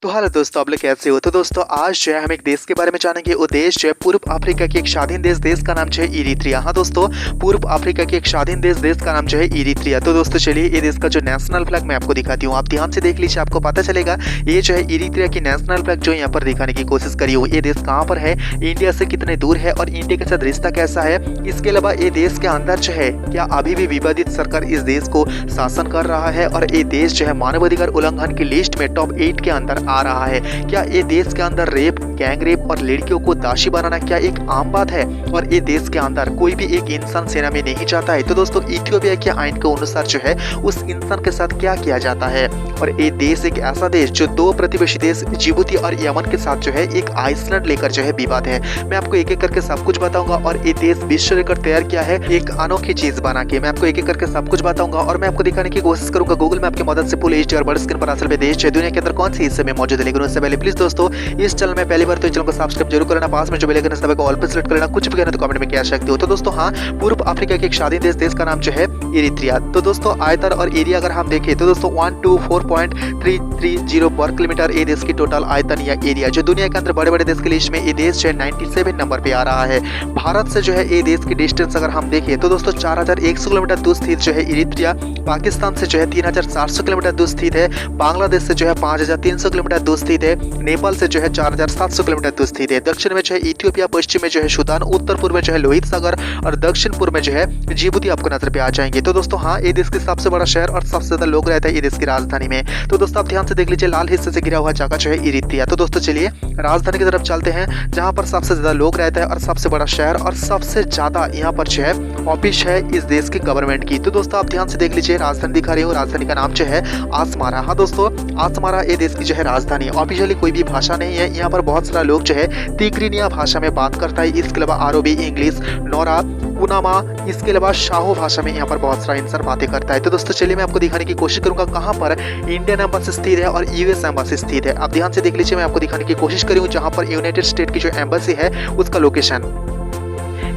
तो हेलो दोस्तों, आप लोग कैसे हो। तो दोस्तों आज जो है हम एक देश के बारे में जानेंगे। वो देश जो है पूर्व अफ्रीका की एक स्वाधीन देश का नाम जो है इरित्रिया। हाँ दोस्तों, पूर्व अफ्रीका की एक स्वाधीन देश का नाम जो है इरित्रिया। तो दोस्तों चलिए ये देश का जो नेशनल फ्लैग मैं आपको दिखाती हूँ, आप ध्यान से देख लीजिए, आपको पता चलेगा ये जो है इरित्रिया की नेशनल फ्लैग जो यहाँ पर दिखाने की कोशिश करी हूँ। ये देश कहाँ पर है, इंडिया से कितने दूर है और इंडिया के साथ रिश्ता कैसा है। इसके अलावा ये देश के अंदर जो है क्या अभी भी विवादित सरकार इस देश को शासन कर रहा है और ये देश जो है मानवाधिकार उल्लंघन की लिस्ट में टॉप 8 के अंदर आ रहा है। क्या ये देश के अंदर रेप, गैंग रेप और लड़कियों को दासी बनाना क्या एक आम बात है और ये देश के अंदर कोई भी एक इंसान सेना में नहीं जाता है। तो दोस्तों इथियोपिया के आइन के अनुसार जो है उस इंसान के साथ क्या किया जाता है। और ये देश एक ऐसा देश जो दो प्रतिवेशी देश जिबूती और यमन के साथ जो है एक आइसलैंड लेकर जो है विवाद है। मैं आपको एक एक करके सब कुछ बताऊंगा और ये देश विश्व रिकॉर्ड तैयार किया है एक अनोखी चीज बना के। मैं आपको एक एक करके सब कुछ बताऊंगा और मैं आपको दिखाने की कोशिश करूंगा गूगल मैप की मदद से फुल एचडी और बड़े स्क्रीन पर असल में देश है दुनिया के अंदर कौन सी हिस्से में मौजूद है। लेकिन उससे पहले प्लीज दोस्तों इस चैनल में पहली बार तो चैनल को सब्सक्राइब जरूर करना, पास में जो बेल आइकन है को ऑल पे सेलेक्ट करना। कुछ भी कहना तो कमेंट में कह सकते हो। तो दोस्तों हाँ, पूर्व अफ्रीका के एक स्वाधीन देश का नाम जो है इरित्रिया। तो दोस्तों आयतन और एरिया अगर हम देखें तो दोस्तों 124.330 वर्ग किलोमीटर ये देश की टोटल आयतन या एरिया जो दुनिया के अंदर बड़े बड़े देश की लिस्ट में ये देश जो है 97 नंबर पे आ रहा है। भारत से जो है ये देश की डिस्टेंस अगर हम देखें तो दोस्तों 4100 किलोमीटर दूर स्थित जो है इरित्रिया पाकिस्तान से जो है 3400 किलोमीटर दूर स्थित है। बांग्लादेश से जो है 5300 किलोमीटर दूर स्थित है। नेपाल से जो है 4700 किलोमीटर दूर स्थित है। दक्षिण में जो है इथियोपिया, पश्चिम में जो है सूडान, उत्तर पूर्व में जो है लोहित सागर और दक्षिण पूर्व में जो है जिबूती आपको नजर पे आ जाएंगे। तो दोस्तों हाँ, ये देश के सबसे बड़ा शहर और सबसे ज्यादा लोग रहते हैं ये देश की राजधानी में। तो दोस्तों आप ध्यान से देख लीजिए, लाल हिस्से से घिरा हुआ जगह जो है इरित्रिया। तो दोस्तों चलिए राजधानी की तरफ चलते हैं जहाँ पर सबसे ज्यादा लोग रहते हैं और सबसे बड़ा शहर और सबसे ज्यादा यहाँ पर जो है ऑफिस है इस देश की गवर्नमेंट की। तो दोस्तों आप ध्यान से देख लीजिए, राजधानी दिखा रही हूँ, राजधानी का नाम जो है आसमारा। हाँ दोस्तों, आसमारा ये देश की जो है राजधानी। ऑफिशियली कोई भी भाषा नहीं है यहाँ पर, बहुत सारा लोग जो है तिग्रिनिया भाषा में बात करता है। इसके अलावा अरबी, इंग्लिश, नोरा, पुनामा, इसके अलावा शाहो भाषा में यहाँ पर बहुत सारा इंसान बातें करता है। तो दोस्तों चलिए मैं आपको दिखाने की कोशिश करूंगा कहाँ पर इंडियन एम्बेसी स्थित है और यूएस एम्बेसी स्थित है। आप ध्यान से देख लीजिए, मैं आपको दिखाने की कोशिश करी हूँ जहाँ पर यूनाइटेड स्टेट की जो एम्बेसी है उसका लोकेशन।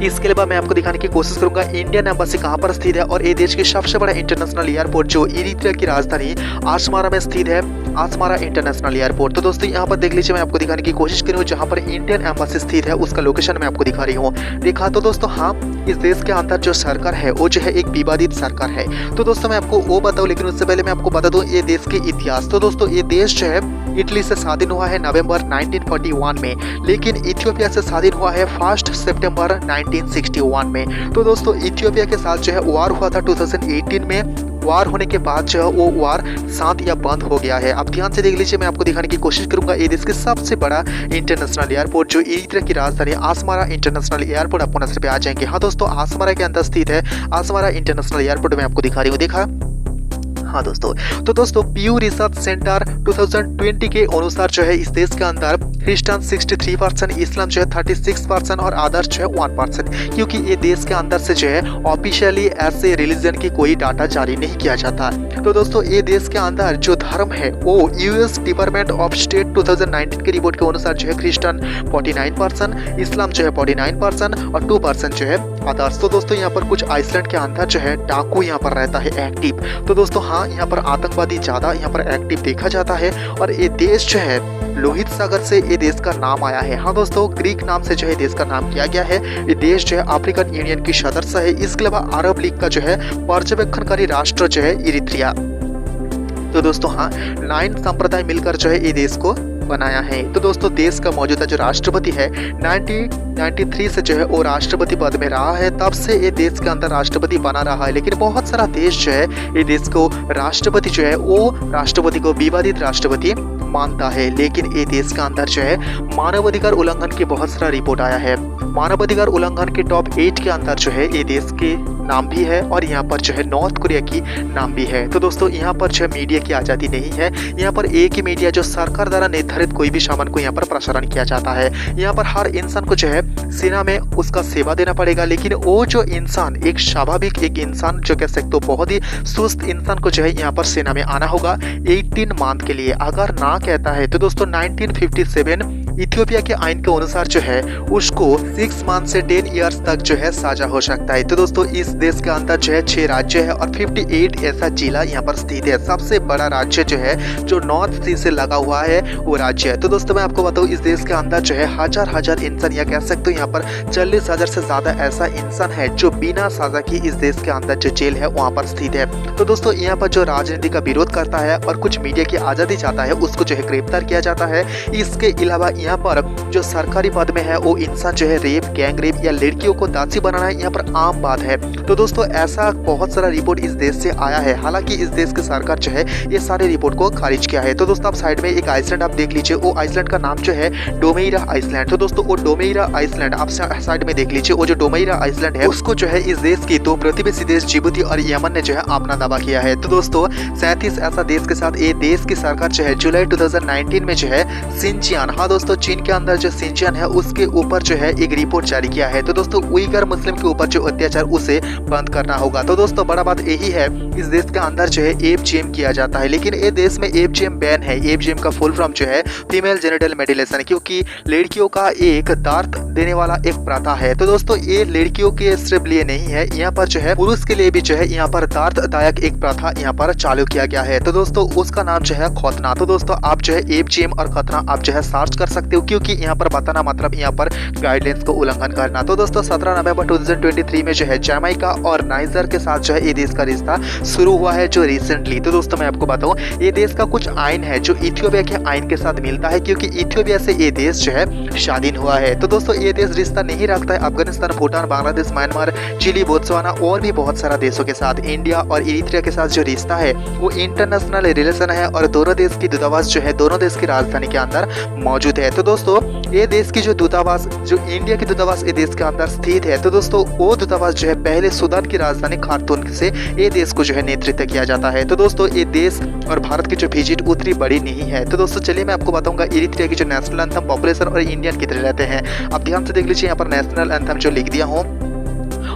इसके अलावा मैं आपको दिखाने की कोशिश करूंगा इंडियन एम्बेसी कहां पर स्थित है और ये देश की सबसे बड़ा इंटरनेशनल एयरपोर्ट जो इरित्रिया की राजधानी आसमारा में स्थित है, आसमारा इंटरनेशनल एयरपोर्ट। तो दोस्तों यहाँ पर देख लीजिए, मैं आपको दिखाने की कोशिश करी हूँ जहाँ पर इंडियन एम्बेसी स्थित है उसका लोकेशन मैं आपको दिखा रही हूँ। देखा तो दोस्तों हाँ, इस देश के अंदर जो सरकार है वो जो है एक विवादित सरकार है। तो दोस्तों मैं आपको वो बताऊँ, लेकिन उससे पहले मैं आपको बता दूँ ये देश के इतिहास। तो दोस्तों ये देश जो है इटली से स्वाधीन हुआ है नवंबर 1941 में, लेकिन इथियोपिया से स्वाधीन हुआ है 1 सितंबर 1961 में। तो दोस्तों इथियोपिया के साथ जो है वार हुआ था 2018 में। वार होने के बाद जो है वो वार शांत या बंद हो गया है। आप ध्यान से देख लीजिए, मैं आपको दिखाने की कोशिश करूंगा ये देश के सबसे बड़ा इंटरनेशनल एयरपोर्ट जो इरित्रिया की राजधानी आसमारा इंटरनेशनल एयरपोर्ट आपको नजर पे आ जाएंगे। हाँ दोस्तों, आसमारा के अंदर स्थित है आसमारा इंटरनेशनल एयरपोर्ट मैं आपको दिखा रही हूँ। देखा हाँ दोस्तों, तो दोस्तों प्यू रिसर्च सेंटर 2020 के अनुसार जो है इस देश के अंदर क्रिश्चियन 63%, इस्लाम जो है 36% और अदर्स जो है 1%, क्योंकि ये देश के अंदर से जो है ऑफिशियली ऐसे रिलीजन की कोई डाटा जारी नहीं किया जाता। तो दोस्तों ये देश के अंदर जो धर्म है वो यूएस डिपार्टमेंट ऑफ स्टेट 2019 के रिपोर्ट के अनुसार जो है क्रिश्चियन 49%, इस्लाम जो है 49% और 2% जो है अदर्स। तो दोस्तों यहाँ पर कुछ आइसलैंड के अंदर जो है डाकू यहाँ पर रहता है एक्टिव। तो दोस्तों हाँ, यहाँ पर आतंकवादी ज्यादा यहाँ पर एक्टिव देखा जाता है और ये देश जो है लोहित सागर से ये देश का नाम आया है। हाँ दोस्तों, ग्रीक नाम से जो है देश का नाम किया गया है। ये देश जो है अफ्रीकन यूनियन की सदस्य है। इसके अलावा अरब लीग का जो है पर्यवेक्षणकारी राष्ट्र जो है इरित्रिया। तो दोस्तों हाँ, 9 संप्रदाय मिलकर जो है ये देश को बनाया है। तो दोस्तों देश का मौजूदा जो राष्ट्रपति है 1993 से जो है वो राष्ट्रपति पद में रहा है, तब से ये देश के अंदर राष्ट्रपति बना रहा है। लेकिन बहुत सारा देश जो है ये देश को राष्ट्रपति जो है वो राष्ट्रपति को विवादित राष्ट्रपति मानता है। लेकिन ये देश के अंदर जो है मानवाधिकार उल्लंघन की बहुत सारा रिपोर्ट आया है। मानवाधिकार उल्लंघन के टॉप 8 के अंदर जो है ये देश के नाम भी है और यहाँ पर जो है नॉर्थ कोरिया की नाम भी है। तो दोस्तों यहाँ पर जो है मीडिया की आज़ादी नहीं है। यहाँ पर एक ही मीडिया जो सरकार द्वारा निर्धारित कोई भी सामान को यहाँ पर प्रसारण किया जाता है। यहाँ पर हर इंसान को जो है सेना में उसका सेवा देना पड़ेगा, लेकिन वो जो इंसान एक स्वाभाविक एक इंसान जो कह सकते हो बहुत ही सुस्त इंसान को जो है यहाँ पर सेना में आना होगा 18 मंथ के लिए। अगर ना कहता है तो दोस्तों 1957 इथियोपिया के आइन के अनुसार जो है उसको 6 मंथ से 10 इयर्स तक जो है साजा हो सकता है। तो दोस्तों इस देश के अंदर जो है 6 राज्य है और 58 ऐसा जिला यहाँ पर स्थित है। सबसे बड़ा राज्य जो है जो नॉर्थ सी से लगा हुआ है वो राज्य है। तो दोस्तों मैं आपको बताऊँ इस देश के अंदर जो है हजार इंसान या कह सकते हो यहाँ पर 40,000 से ज्यादा ऐसा इंसान है जो बिना सजा की इस देश के अंदर जो जेल है वहाँ पर स्थित है। तो दोस्तों यहाँ पर जो राजनीति का विरोध करता है और कुछ मीडिया की आजादी चाहता है उसको जो है गिरफ्तार किया जाता है। इसके अलावा यहाँ पर जो सरकारी पद में है वो इंसान जो है रेप, गैंग रेप या लड़कियों को दासी बनाना यहाँ पर आम बात है। तो दोस्तों ऐसा बहुत सारा रिपोर्ट इस देश से आया है। हालांकि इस देश की सरकार जो है ये सारे रिपोर्ट को खारिज किया है। तो दोस्तों आप साइड में एक आइसलैंड आप देख लीजिए, वो आइसलैंड का नाम जो है डोमेइरा आइसलैंड। तो दोस्तों वो डोमेइरा आइसलैंड आप साइड में देख लीजिए, वो जो डोमेइरा आइसलैंड है उसको जो है इस देश की 2 प्रतिवेशी देश जिबूती और यमन ने जो है अपना दावा किया है। तो दोस्तों 37 ऐसा देश के साथ ये देश की सरकार जो है जुलाई 2019 में जो है सिंचियान, हाँ दोस्तों चीन के अंदर जो सिंचियान है उसके ऊपर जो है एक रिपोर्ट जारी किया है। तो दोस्तों उइगर मुस्लिम के ऊपर जो अत्याचार उसे बंद करना होगा। तो दोस्तों बड़ा बात यही है इस देश के अंदर जो है एफजीएम किया जाता है, लेकिन ये देश में एफजीएम बैन है। एफजीएम का फुल फॉर्म जो है फीमेल जेनिटल मेडिलेशन, क्योंकि लड़कियों का एक दर्द देने वाला एक प्रथा है। तो दोस्तों ये लड़कियों के सिर्फ लिए नहीं है, यहाँ पर जो है पुरुष के लिए भी जो है यहाँ पर दर्ददायक एक प्रथा यहाँ पर चालू किया गया है। तो दोस्तों उसका नाम जो है खतना। तो दोस्तों आप जो है एफजीएम और खतना आप जो है सर्च कर सकते हो, क्योंकि यहाँ पर बताना मतलब यहाँ पर गाइडलाइंस को उल्लंघन करना। तो दोस्तों 17 नवंबर 2023 में जो है जमैका और नाइजर के साथ जो है ये देश का रिश्ता शुरू हुआ है जो रिसेंटली। तो दोस्तों मैं आपको बताऊं ये देश का कुछ आइन है जो इथियोपिया के आइन के साथ मिलता है, क्योंकि इथियोपिया से ये देश जो है स्वाधीन हुआ है। तो दोस्तों ये देश रिश्ता नहीं रखता है Afghanistan, Bhutan, Bangladesh, Myanmar, Chile, Botswana और भी बहुत सारा देशों के साथ। इंडिया और इरित्रिया के साथ जो रिश्ता है वो इंटरनेशनल रिलेशन है और दोनों देश की दूतावास जो है दोनों देश की राजधानी के अंदर मौजूद है। तो दोस्तों ये देश की जो दूतावास जो इंडिया की दूतावास ये देश के अंदर स्थित है। तो दोस्तों वो दूतावास जो है पहले सूडान की राजधानी खार्तूम से ये देश को जो है नेतृत्व किया जाता है। तो दोस्तों ये देश और भारत की जो विजिट उतनी बड़ी नहीं है। तो दोस्तों चलिए मैं आपको बताऊंगा इरित्रिया की जो नेशनल एंथम, पॉपुलेशन और इंडियन कितने रहते हैं। आप ध्यान से देख लीजिए यहाँ पर नेशनल एंथम जो लिख दिया हूँ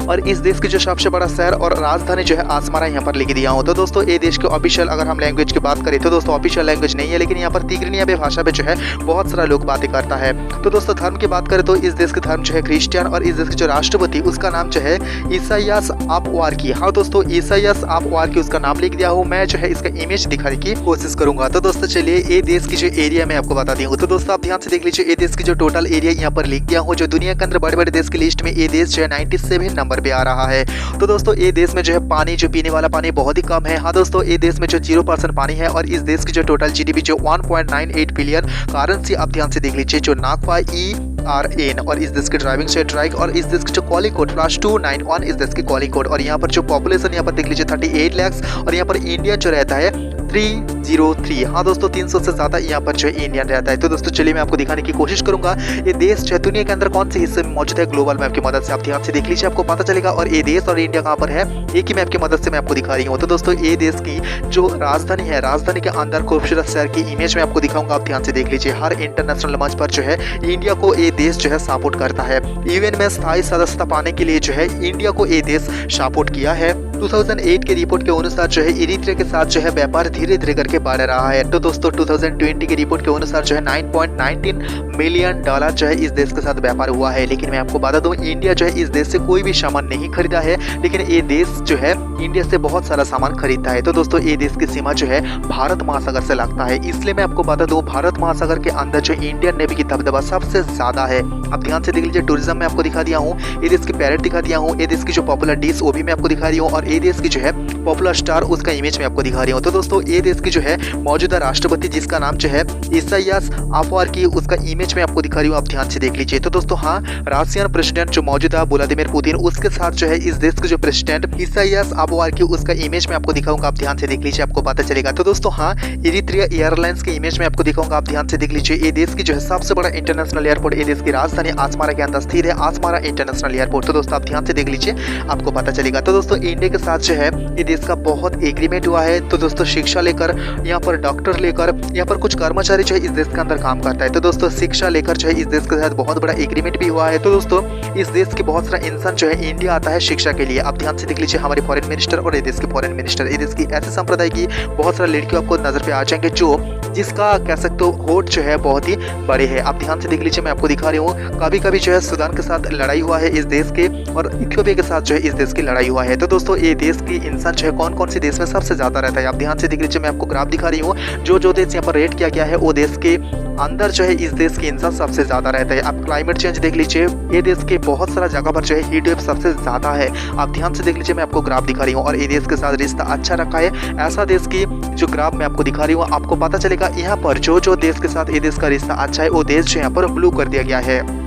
और इस देश की जो सबसे बड़ा शहर और राजधानी जो है आसमारा यहाँ पर लिख दिया हूँ। तो दोस्तों ये देश के ऑफिशियल अगर हम लैंग्वेज की बात करें तो दोस्तों ऑफिशियल लैंग्वेज नहीं है, लेकिन यहाँ पर तिग्रिनिया भाषा पे जो है बहुत सारा लोग बातें करता है। तो दोस्तों धर्म की बात करें तो इस देश के धर्म जो है क्रिश्चियन और इस देश के जो राष्ट्रपति उसका नाम जो है ईसायास अफवर्की। हाँ दोस्तों ईसायास अफवर्की उसका नाम लिख दिया हूँ। मैं जो है इसका इमेज दिखाने की कोशिश करूंगा। तो दोस्तों चलिए ये देश की जो एरिया मैं आपको बता दी हूँ। तो दोस्तों आप ध्यान से देख लीजिए ये देश की जो टोटल एरिया यहाँ पर लिख दिया हूँ, जो दुनिया के अंदर बड़े बड़े देश की लिस्ट में ये देश जो है 97 नंबर पे आ रहा है। तो दोस्तों ये देश में जो है पानी जो पीने वाला पानी बहुत ही कम है। हाँ दोस्तों ये देश में जो 0% पानी है और इस देश की जो टोटल जीडीपी जो 1.98 बिलियन करेंसी आप ध्यान से देख लीजिए जो नाकवा ERN और इस देश की ड्राइविंग से ट्राइक और इस देश की जो कॉलिंग कोड +291 इस देश की कॉलिंग कोड और यहाँ पर जो पॉपुलेशन यहाँ पर देख लीजिए 38 लाख और यहाँ पर इंडिया जो रहता है 303। हाँ दोस्तों 300 से ज्यादा यहाँ पर जो है इंडियन रहता है। तो दोस्तों चलिए मैं आपको दिखाने की कोशिश करूंगा ये देश जो है दुनिया के अंदर कौन से हिस्से में मौजूद है ग्लोबल मैप की मदद से। आप ध्यान से देख लीजिए आपको पता चलेगा और ये देश और इंडिया कहाँ पर है एक ही मैप की मदद से मैं आपको दिखा रही हूँ। तो दोस्तों ये देश की जो राजधानी है, राजधानी के अंदर खूबसूरत शहर की इमेज में आपको दिखाऊंगा। आप ध्यान से देख लीजिए हर इंटरनेशनल मंच पर जो है इंडिया को ये देश जो है सपोर्ट करता है। यूएन में स्थायी सदस्यता पाने के लिए जो है इंडिया को ये देश सपोर्ट किया है। 2008 के रिपोर्ट के अनुसार जो है इरित्रिया के साथ जो है व्यापार धीरे धीरे करके बढ़ रहा है। तो दोस्तों 2020 के रिपोर्ट के अनुसार जो है 9.19 मिलियन डॉलर जो है इस देश के साथ व्यापार हुआ है। लेकिन मैं आपको बता दूं इंडिया जो है इस देश से कोई भी सामान नहीं खरीदा है, लेकिन ये देश जो है इंडिया से बहुत सारा सामान खरीदता है। तो दोस्तों ये देश की सीमा जो है भारत महासागर से लगता है, इसलिए मैं आपको बता दूं भारत महासागर के अंदर जो इंडियन नेवी की दबदबा सबसे ज्यादा है। आप ध्यान से देख लीजिए टूरिज्म में आपको दिखा दिया हूँ, ये देश की पैरेड दिखा दिया हूँ, ये देश की जो पॉपुलर डिश वो भी मैं आपको दिखा रही हूँ और ये देश की जो है पॉपुलर स्टार उसका इमेज मैं आपको दिखा रही हूँ। तो दोस्तों ये देश की जो है मौजूदा राष्ट्रपति जिसका नाम जो है ईसायास अफवर्की उसका इमेज मैं आपको दिखा रही हूँ। आप ध्यान से देख लीजिए। तो दोस्तों हाँ रशियन प्रेसिडेंट जो मौजूदा व्लादिमीर पुतिन उसके साथ जो है इस देश के जो प्रेसिडेंट ईसायास अफवर्की उसका इमेज मैं आपको दिखाऊंगा। आप ध्यान से देख लीजिए आपको पता चलेगा। तो दोस्तों हाँ इरित्रिया एयरलाइंस के इमेज में आपको दिखाऊंगा। आप ध्यान से देख लीजिए ये देश की जो है सबसे बड़ा इंटरनेशनल एयरपोर्ट ये देश की राजधानी आसमारा के अंदर स्थित है, आसमारा इंटरनेशनल एयरपोर्ट। तो दोस्तों आप ध्यान से देख लीजिए आपको पता चलेगा। तो दोस्तों इंडिया के साथ जो है ये देश का बहुत एग्रीमेंट हुआ है। तो दोस्तों शिक्षा शिक्षा लेकर, यहाँ पर डॉक्टर लेकर, यहाँ पर कुछ कर्मचारी जो है इस देश के अंदर काम करता है। तो दोस्तों शिक्षा लेकर जो है इस देश के साथ बहुत बड़ा एग्रीमेंट भी हुआ है। तो दोस्तों इस देश के बहुत सारा इंसान जो है इंडिया आता है शिक्षा के लिए। आप ध्यान से देख लीजिए हमारे फॉरेन मिनिस्टर और ये देश के फॉरेन मिनिस्टर, ये देश की ऐसे संप्रदाय की बहुत सारे लड़कियों आपको नजर पे आ जाएंगे जो जिसका कह सकते हो होट जो है बहुत ही बड़े है। आप ध्यान से देख लीजिए, मैं आपको दिखा रही हूँ, कभी कभी जो है सूडान के साथ लड़ाई हुआ है इस देश के, और इथियोपिया के साथ जो है इस देश की लड़ाई हुआ है। तो दोस्तों ये देश की इंसान जो है कौन कौन से देश में सबसे ज्यादा रहता है, आप ध्यान से देख लीजिए, मैं आपको ग्राफ दिखा रही हूँ। जो देश यहाँ पर रेट किया गया है वो देश के अंदर जो है इस देश के इंसान सबसे ज्यादा रहता है। आप क्लाइमेट चेंज देख लीजिए, ये देश के बहुत सारा जगह पर जो है हीट वेव सबसे ज्यादा है। आप ध्यान से देख लीजिए, मैं आपको ग्राफ दिखा रही हूँ, और ये देश के साथ रिश्ता अच्छा रखा है। ऐसा देश की जो ग्राफ मैं आपको दिखा रही हूँ आपको पता चलेगा, यहाँ पर जो देश के साथ ये देश का रिश्ता अच्छा है वो देश जो यहाँ पर ब्लू कर दिया गया है।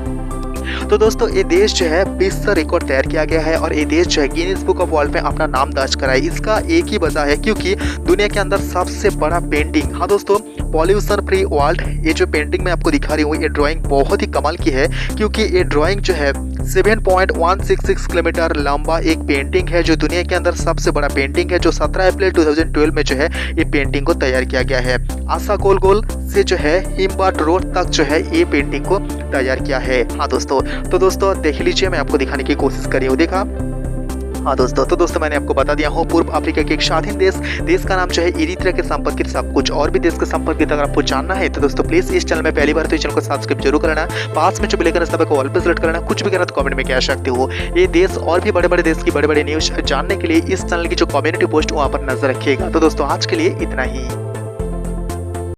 तो दोस्तों ये देश जो है विश्व रिकॉर्ड तैयार किया गया है, और ये देश जो है गिनीज बुक ऑफ वर्ल्ड में अपना नाम दर्ज कराए। इसका एक ही वजह है क्योंकि दुनिया के अंदर सबसे बड़ा पेंटिंग, हाँ दोस्तों, पॉल्यूशन फ्री वर्ल्ड, ये जो पेंटिंग मैं आपको दिखा रही हूँ ये ड्राइंग बहुत ही कमाल की है, क्योंकि ये ड्राइंग जो है 7.166 किलोमीटर लंबा एक पेंटिंग है जो दुनिया के अंदर सबसे बड़ा पेंटिंग है, जो 17 अप्रैल 2012 में जो है ये पेंटिंग को तैयार किया गया है। आशा गोल से जो है हिमबाट रोड तक जो है ये पेंटिंग को तैयार किया है। हाँ दोस्तों, तो दोस्तों देख लीजिए, मैं आपको दिखाने की कोशिश कर रही हूँ, देखा। हाँ दोस्तों, तो दोस्तों मैंने आपको बता दिया हूँ पूर्व अफ्रीका के एक स्वाधीन देश का नाम जो है इरित्रिया के संपर्कित सब कुछ और भी देश के संपर्कित अगर आपको जानना है तो दोस्तों प्लीज इस चैनल में पहली बार तो इस चैनल को सब्सक्राइब जरूर करना, पास में जो बेल आइकन को ऑल पे सेलेक्ट करना। कुछ भी कहना तो कमेंट में कह सकते हो। ये देश और भी बड़े बड़े देश की बड़े बड़े न्यूज जानने के लिए इस चैनल की जो कम्युनिटी पोस्ट वहाँ पर नजर रखिएगा। तो दोस्तों आज के लिए इतना ही।